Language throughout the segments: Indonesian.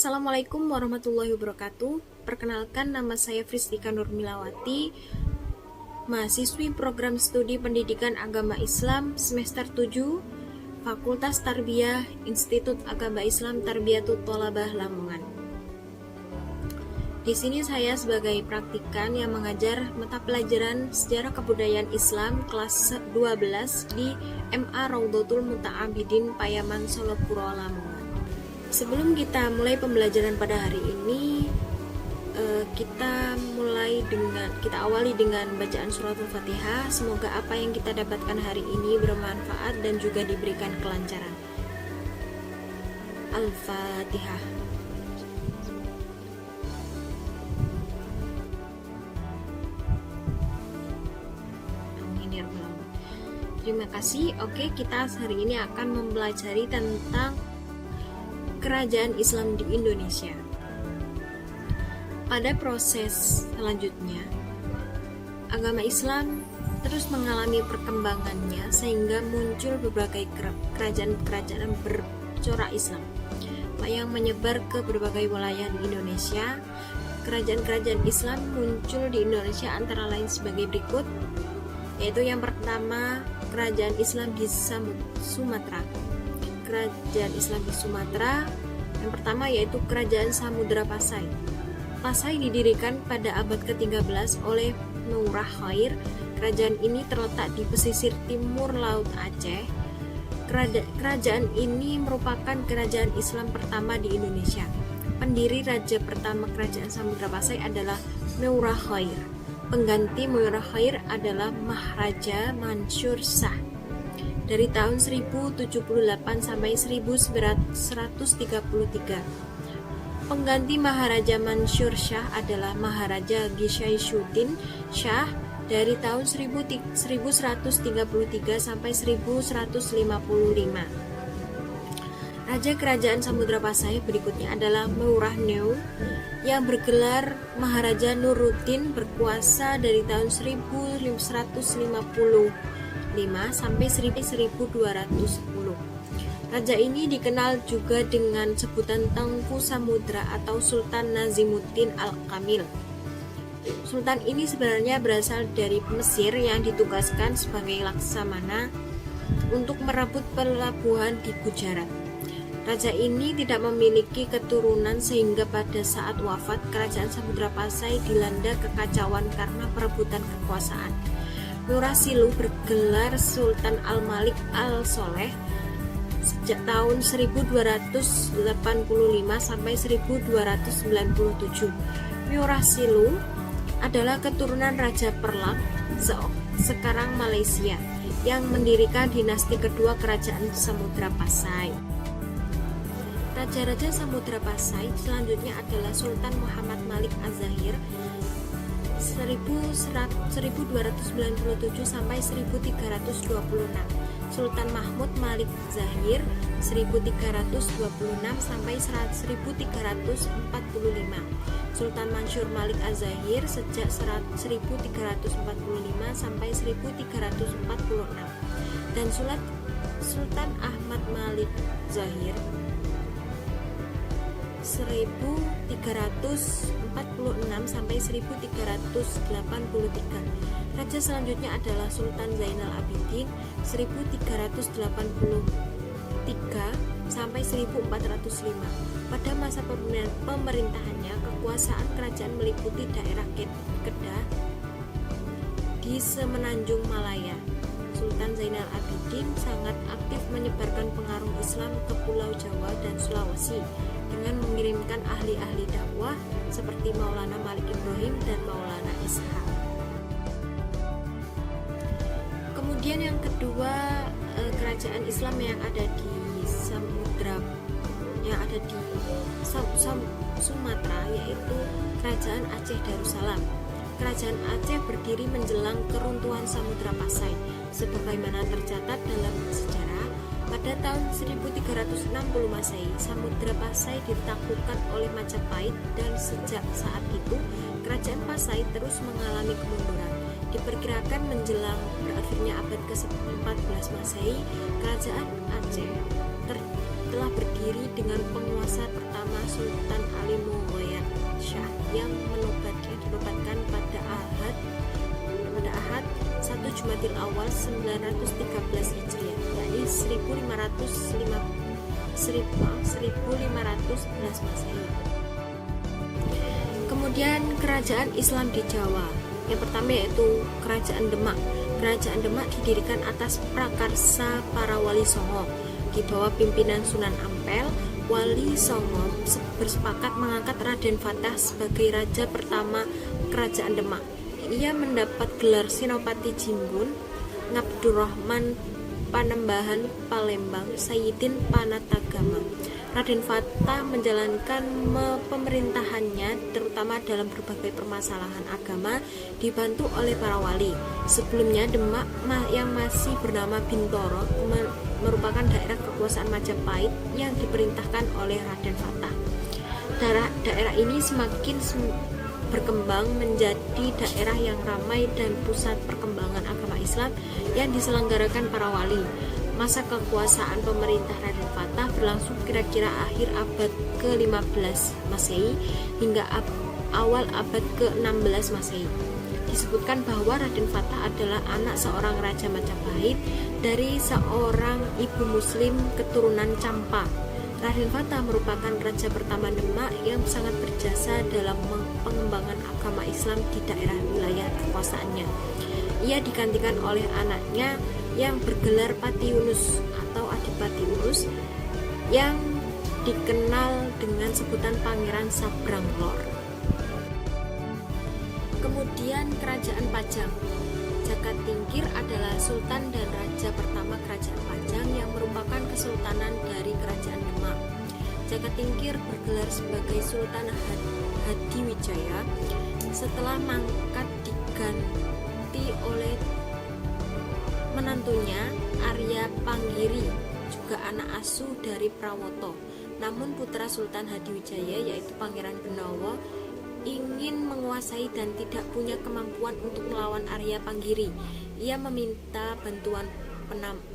Assalamualaikum warahmatullahi wabarakatuh. Perkenalkan, nama saya Fristika Nurmilawati, mahasiswi program studi Pendidikan Agama Islam semester 7, Fakultas Tarbiyah Institut Agama Islam Tarbiyatut Thalabah Lamongan. Di sini saya sebagai praktikan yang mengajar mata pelajaran Sejarah Kebudayaan Islam kelas 12 di MA Raudhatul Muta'abidin Payaman Solopuro Lamongan. Sebelum kita mulai pembelajaran pada hari ini, kita awali dengan bacaan surat Al-Fatihah. Semoga apa yang kita dapatkan hari ini bermanfaat dan juga diberikan kelancaran. Al-Fatihah. Amin ya rabbal alamin. Terima kasih. Oke, kita hari ini akan mempelajari tentang Kerajaan Islam di Indonesia. Pada proses selanjutnya, agama Islam terus mengalami perkembangannya sehingga muncul berbagai kerajaan-kerajaan bercorak Islam yang menyebar ke berbagai wilayah di Indonesia. Kerajaan-kerajaan Islam muncul di Indonesia antara lain sebagai berikut, yaitu yang pertama, Kerajaan Islam di Sumatera. Kerajaan Islam di Sumatera yang pertama yaitu Kerajaan Samudra Pasai. Pasai didirikan pada abad ke-13 oleh Ngurah Khair. Kerajaan ini terletak di pesisir timur Laut Aceh. Kerajaan ini merupakan kerajaan Islam pertama di Indonesia. Pendiri raja pertama Kerajaan Samudra Pasai adalah Ngurah Khair. Pengganti Ngurah Khair adalah Maharaja Mansur Shah. Dari tahun 1078 sampai 1133. Pengganti Maharaja Mansur Shah adalah Maharaja Gisyasyuddin Shah dari tahun 1133 sampai 1155. Raja Kerajaan Samudra Pasai berikutnya adalah Ngurah Neu yang bergelar Maharaja Nuruddin, berkuasa dari tahun 1155 sampai 1210. Raja ini dikenal juga dengan sebutan Tengku Samudra atau Sultan Nazimuddin Al-Kamil. Sultan ini sebenarnya berasal dari Mesir yang ditugaskan sebagai laksamana untuk merebut pelabuhan di Gujarat. Raja ini tidak memiliki keturunan sehingga pada saat wafat Kerajaan Samudra Pasai dilanda kekacauan karena perebutan kekuasaan. Ngurah Siluh bergelar Sultan Al-Malik Al-Soleh sejak tahun 1285 sampai 1297. Ngurah Siluh adalah keturunan Raja Perlak, sekarang Malaysia, yang mendirikan dinasti kedua Kerajaan Samudra Pasai. Raja-raja Samudra Pasai selanjutnya adalah Sultan Muhammad Malik Az-Zahir 1297 sampai 1326, Sultan Mahmud Malik Zahir 1326 sampai 1345, Sultan Mansur Malik Az-Zahir sejak 1345 sampai 1346, dan Sultan Ahmad Malik Zahir 1346 sampai 1383. Raja selanjutnya adalah Sultan Zainal Abidin 1383 sampai 1405. Pada masa pemerintahannya, kekuasaan kerajaan meliputi daerah Kedah di Semenanjung Malaya. Sultan Zainal Abidin sangat aktif menyebarkan pengaruh Islam ke Pulau Jawa dan Sulawesi dengan mengirimkan ahli-ahli dakwah seperti Maulana Malik Ibrahim dan Maulana Ishaq. Kemudian yang kedua, kerajaan Islam yang ada di Sumatera, yaitu Kerajaan Aceh Darussalam. Kerajaan Aceh berdiri menjelang keruntuhan Samudra Pasai, sebagaimana tercatat dalam sejarah. Pada tahun 1360 Masehi, Samudra Pasai ditaklukkan oleh Majapahit, dan sejak saat itu Kerajaan Pasai terus mengalami kemunduran. Diperkirakan menjelang berakhirnya abad ke-14 Masehi, Kerajaan Aceh telah berdiri dengan penguasa pertama Sultan Ali Mughayat Shah yang dinobatkan pada Ahad 1 Jumadil Awal 913 Hijriah, yakni 1511 Masehi. Kemudian kerajaan Islam di Jawa. Yang pertama yaitu Kerajaan Demak. Kerajaan Demak didirikan atas prakarsa para wali songo. Di bawah pimpinan Sunan Ampel, Wali Songo bersepakat mengangkat Raden Fatah sebagai raja pertama Kerajaan Demak. Ia mendapat gelar Senopati Jimbun, Ngabdurrahman Panembahan Palembang, Sayyidin Panatagama. Raden Fatah menjalankan pemerintahannya terutama dalam berbagai permasalahan agama, dibantu oleh para wali. Sebelumnya Demak yang masih bernama Bintoro merupakan daerah kekuasaan Majapahit yang diperintahkan oleh Raden Fatah. Daerah ini semakin berkembang menjadi daerah yang ramai dan pusat perkembangan agama Islam yang diselenggarakan para wali. Masa kekuasaan pemerintah Raden Fatah berlangsung kira-kira akhir abad ke-15 Masehi hingga awal abad ke-16 Masehi. Disebutkan bahwa Raden Fatah adalah anak seorang raja Majapahit dari seorang ibu muslim keturunan Campa. Raden Fatah merupakan raja pertama Demak yang sangat berjasa dalam pengembangan agama Islam di daerah wilayah kekuasaannya. Ia digantikan oleh anaknya yang bergelar Pati Yunus atau Adipati Yunus yang dikenal dengan sebutan Pangeran Sabrang Lor. Kemudian Kerajaan Pajang. Jaka Tingkir adalah sultan dan raja pertama Kerajaan Pajang yang merupakan kesultanan dari Kerajaan Demak. Jaka Tingkir bergelar sebagai Sultan Hadiwijaya setelah mangkat diganti oleh menantunya Arya Panggiri, juga anak asuh dari Prawoto. Namun putra Sultan Hadiwijaya yaitu Pangeran Benawa ingin menguasai dan tidak punya kemampuan untuk melawan Arya Panggiri. Ia meminta bantuan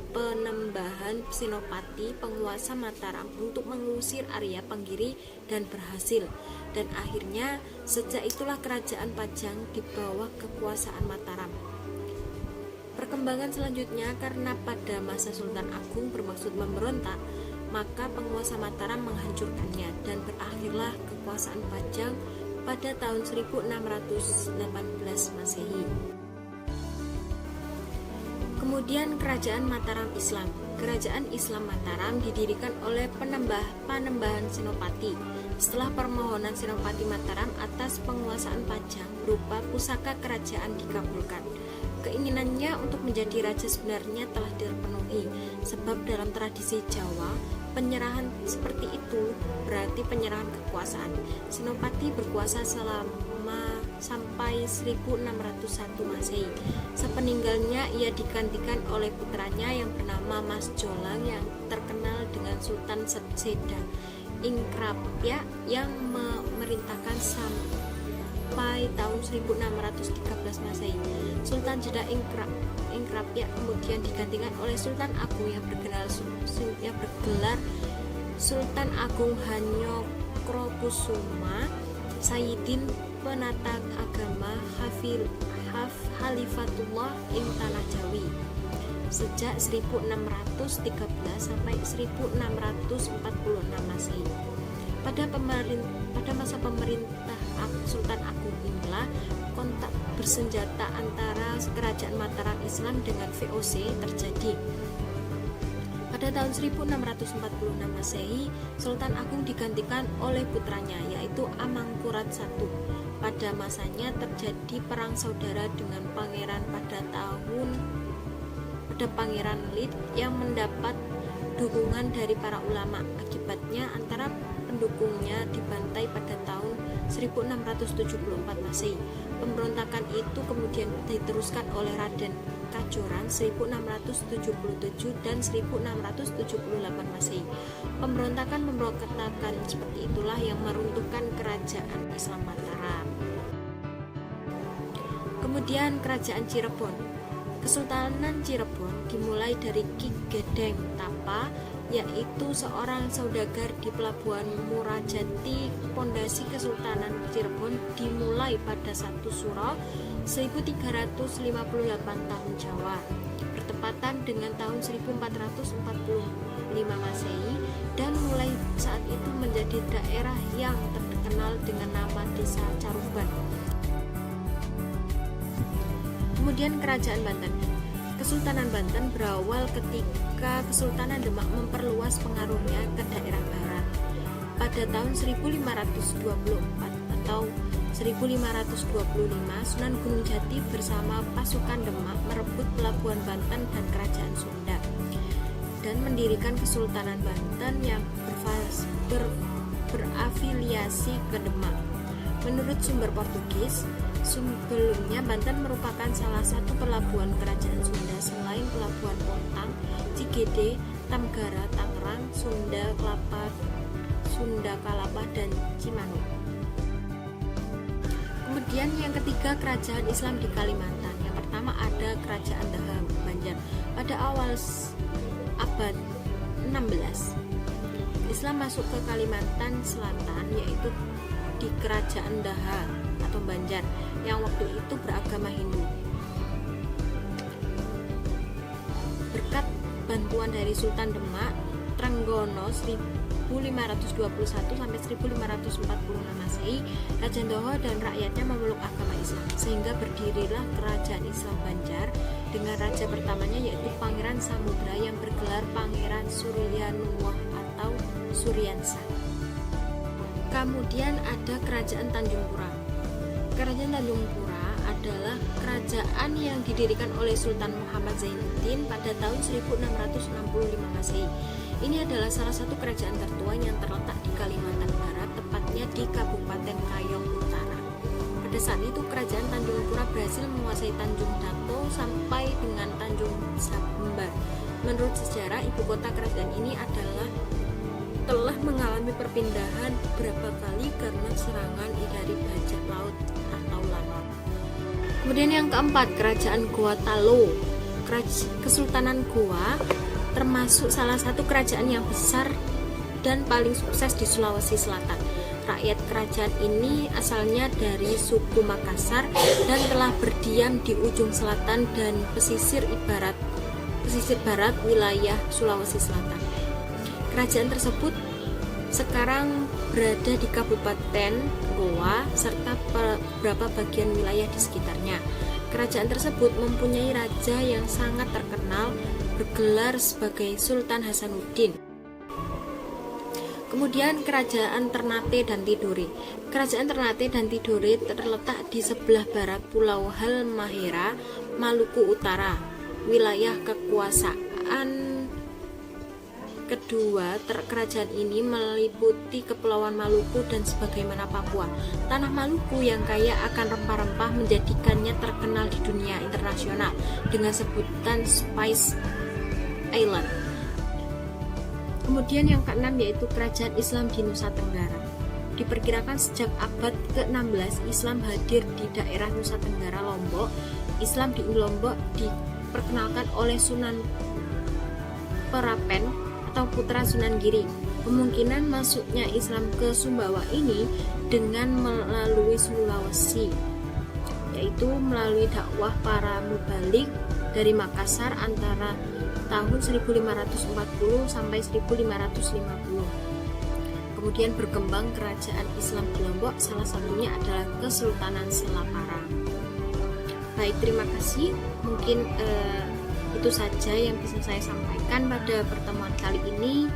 Penembahan Senopati, penguasa Mataram, untuk mengusir Arya Panggiri dan berhasil. Dan akhirnya sejak itulah Kerajaan Pajang di bawah kekuasaan Mataram. Perkembangan selanjutnya, karena pada masa Sultan Agung bermaksud memberontak, maka penguasa Mataram menghancurkannya dan berakhirlah kekuasaan Pajang pada tahun 1618 Masehi. Kemudian Kerajaan Mataram Islam. Kerajaan Islam Mataram didirikan oleh Panembahan Senopati setelah permohonan Senopati Mataram atas penguasaan Pajang berupa pusaka kerajaan dikabulkan. Keinginannya untuk menjadi raja sebenarnya telah terpenuhi, sebab dalam tradisi Jawa, penyerahan seperti itu berarti penyerahan kekuasaan. Senopati berkuasa selama sampai 1601 Masehi. Sepeninggalnya ia digantikan oleh putranya yang bernama Mas Jolang yang terkenal dengan Sultan Seda Ingkrapya yang memerintahkan sampai tahun 1613 Masehi. Sultan Jeddah Ingkrapya kemudian digantikan oleh Sultan Agung yang bergelar Sultan Agung Hanyokrokusuma Sayyidin Penata Agama Khalifatullah ing Tanah Jawi sejak 1613 sampai 1646 Masehi. Pada masa pemerintah Sultan Agung inilah kontak bersenjata antara Kerajaan Mataram Islam dengan VOC terjadi. Pada tahun 1646 Masehi, Sultan Agung digantikan oleh putranya yaitu Amangkurat I. Pada masanya terjadi perang saudara dengan pangeran Pangeran Lid yang mendapat dukungan dari para ulama. Akibatnya antara pendukungnya dibantai pada tahun 1674 Masehi. Pemberontakan itu kemudian diteruskan oleh Raden Kajoran 1677 dan 1678 Masehi. Pemberontakan seperti itulah yang meruntuhkan Kerajaan Islam Mataram. Kemudian Kerajaan Cirebon. Kesultanan Cirebon dimulai dari Ki Gedeng Tapa, yaitu seorang saudagar di Pelabuhan Murajati. Pondasi Kesultanan Cirebon dimulai pada 1 Suro 1358 tahun Jawa, bertepatan dengan tahun 1445 Masehi, dan mulai saat itu menjadi daerah yang terkenal dengan nama Desa Caruban. Kemudian Kerajaan Banten. Kesultanan Banten berawal ketika Kesultanan Demak memperluas pengaruhnya ke daerah barat. Pada tahun 1524 atau 1525, Sunan Gunung Jati bersama pasukan Demak merebut pelabuhan Banten dan Kerajaan Sunda dan mendirikan Kesultanan Banten yang berafiliasi ke Demak. Menurut sumber Portugis, sebelumnya Banten merupakan salah satu pelabuhan Kerajaan Sunda selain Pelabuhan Pontang, Cigede, Tamgara, Tangerang, Sunda Kalapa, dan Cimanuk. Kemudian yang ketiga, kerajaan Islam di Kalimantan. Yang pertama ada Kerajaan Daha Banjar. Pada awal abad 16, Islam masuk ke Kalimantan Selatan, yaitu di Kerajaan Daha atau Banjar yang waktu itu beragama Hindu. Berkat bantuan dari Sultan Demak Trenggono 1521 sampai 1546 Masehi, Raja Daha dan rakyatnya memeluk agama Islam, sehingga berdirilah Kerajaan Islam Banjar dengan raja pertamanya yaitu Pangeran Samudra yang bergelar Pangeran Suryanuwah atau Suryansa. Kemudian ada Kerajaan Tanjung Pura. Kerajaan Tanjung Pura adalah kerajaan yang didirikan oleh Sultan Muhammad Zainuddin pada tahun 1665 Masehi. Ini adalah salah satu kerajaan tertua yang terletak di Kalimantan Barat, tepatnya di Kabupaten Kayong Utara. Pada saat itu Kerajaan Tanjung Pura berhasil menguasai Tanjung Dato sampai dengan Tanjung Sambar. Menurut sejarah, ibu kota kerajaan ini telah mengalami perpindahan beberapa kali karena serangan dari bajak laut atau lanor. Kemudian yang keempat, Kerajaan Goa Talo. Kesultanan Goa termasuk salah satu kerajaan yang besar dan paling sukses di Sulawesi Selatan. Rakyat kerajaan ini asalnya dari suku Makassar dan telah berdiam di ujung selatan dan pesisir barat wilayah Sulawesi Selatan. Kerajaan tersebut sekarang berada di Kabupaten Goa serta beberapa bagian wilayah di sekitarnya. Kerajaan tersebut mempunyai raja yang sangat terkenal bergelar sebagai Sultan Hasanuddin. Kemudian Kerajaan Ternate dan Tidore. Kerajaan Ternate dan Tidore terletak di sebelah barat Pulau Halmahera, Maluku Utara. Wilayah kekuasaan kedua kerajaan ini meliputi Kepulauan Maluku dan sebagaimana Papua. Tanah Maluku yang kaya akan rempah-rempah menjadikannya terkenal di dunia internasional dengan sebutan Spice Island. Kemudian yang keenam yaitu Kerajaan Islam di Nusa Tenggara. Diperkirakan sejak abad ke-16 Islam hadir di daerah Nusa Tenggara Lombok. Islam di Lombok diperkenalkan oleh Sunan Perapen atau putra Sunan Giri. Kemungkinan masuknya Islam ke Sumbawa ini dengan melalui Sulawesi, yaitu melalui dakwah para mubalik dari Makassar antara tahun 1540 sampai 1550. Kemudian berkembang kerajaan Islam di Lombok, salah satunya adalah Kesultanan Selapara. Baik, terima kasih. Mungkin itu saja yang bisa saya sampaikan pada pertemuan kali ini.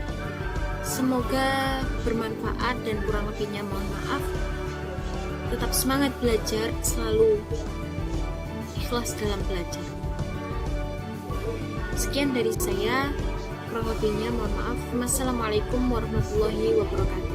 Semoga bermanfaat dan kurang lebihnya mohon maaf. Tetap semangat belajar, selalu ikhlas dalam belajar. Sekian dari saya, kurang lebihnya mohon maaf. Wassalamualaikum warahmatullahi wabarakatuh.